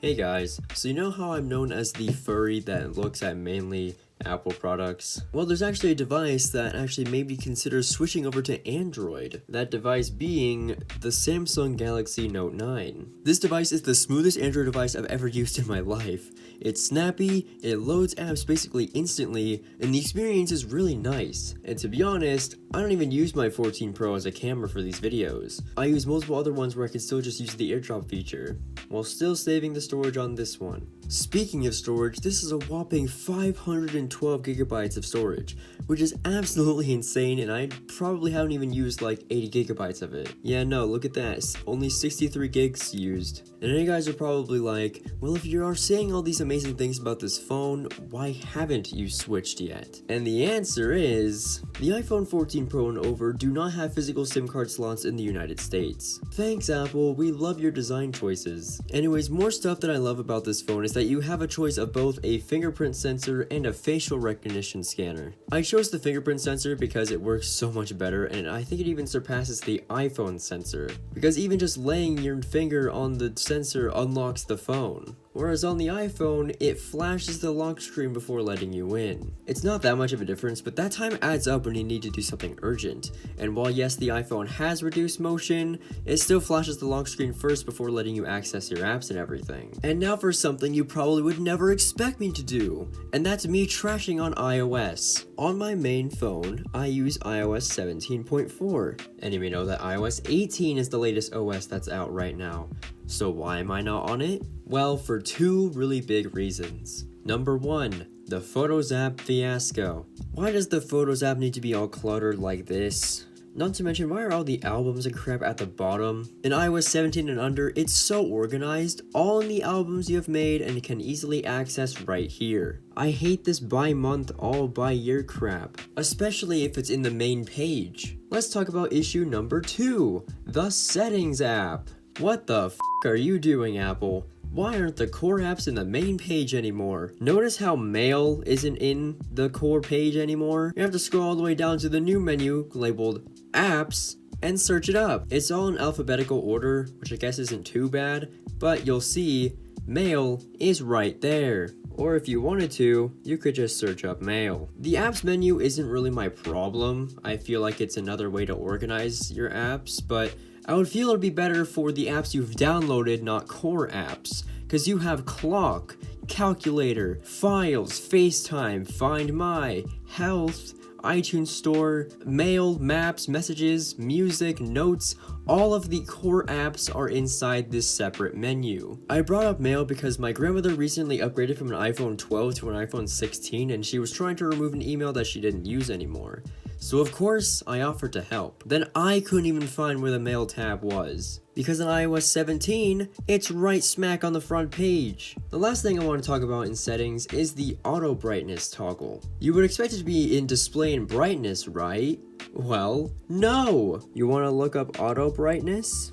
Hey guys, so you know how I'm known as the furry that looks at mainly Apple products? Well, there's actually a device that actually made me consider switching over to Android. That device being the Samsung Galaxy Note 9. This device is the smoothest Android device I've ever used in my life. It's snappy, it loads apps basically instantly, and the experience is really nice. And to be honest, I don't even use my 14 Pro as a camera for these videos. I use multiple other ones where I can still just use the AirDrop feature, while still saving the storage on this one. Speaking of storage, this is a whopping 512 gigabytes of storage, which is absolutely insane, and I probably haven't even used like 80 gigabytes of it. Yeah, no, look at that, only 63 gigs used. And you guys are probably like, well, if you are saying all these amazing things about this phone, why haven't you switched yet? And the answer is, the iPhone 14 Pro and over do not have physical SIM card slots in the United States. Thanks Apple, we love your design choices. Anyways, more stuff that I love about this phone is that you have a choice of both a fingerprint sensor and a facial recognition scanner. I chose the fingerprint sensor because it works so much better, and I think it even surpasses the iPhone sensor, because even just laying your finger on the sensor unlocks the phone. Whereas on the iPhone, it flashes the lock screen before letting you in. It's not that much of a difference, but that time adds up when you need to do something urgent. And while yes, the iPhone has reduced motion, it still flashes the lock screen first before letting you access your apps and everything. And now for something you probably would never expect me to do, and that's me trashing on iOS. On my main phone, I use iOS 17.4, and you may know that iOS 18 is the latest OS that's out right now. So why am I not on it? Well, for two really big reasons. Number one, the Photos app fiasco. Why does the Photos app need to be all cluttered like this? Not to mention, why are all the albums and crap at the bottom? In iOS 17 and under, it's so organized, all in the albums you have made and can easily access right here. I hate this by month, all by year crap, especially if it's in the main page. Let's talk about issue number two, the Settings app. What the f*** are you doing, Apple? Why aren't the core apps in the main page anymore? Notice how Mail isn't in the core page anymore? You have to scroll all the way down to the new menu labeled Apps and search it up. It's all in alphabetical order, which I guess isn't too bad, but you'll see Mail is right there. Or if you wanted to, you could just search up Mail. The apps menu isn't really my problem. I feel like it's another way to organize your apps, but I would feel it would be better for the apps you've downloaded, not core apps, because you have Clock, Calculator, Files, FaceTime, Find My, Health, iTunes Store, Mail, Maps, Messages, Music, Notes. All of the core apps are inside this separate menu. I brought up Mail because my grandmother recently upgraded from an iPhone 12 to an iPhone 16, and she was trying to remove an email that she didn't use anymore. So of course, I offered to help. Then I couldn't even find where the Mail tab was, because in iOS 17, it's right smack on the front page. The last thing I want to talk about in settings is the auto brightness toggle. You would expect it to be in display and brightness, right? Well, no! You want to look up auto brightness?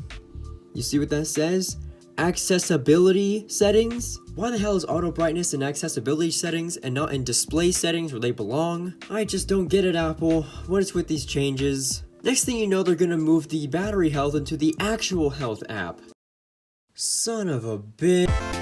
You see what that says? Accessibility settings? Why the hell is auto brightness in accessibility settings and not in display settings where they belong? I just don't get it, Apple. What is with these changes? Next thing you know, they're gonna move the battery health into the actual health app. Son of a bitch.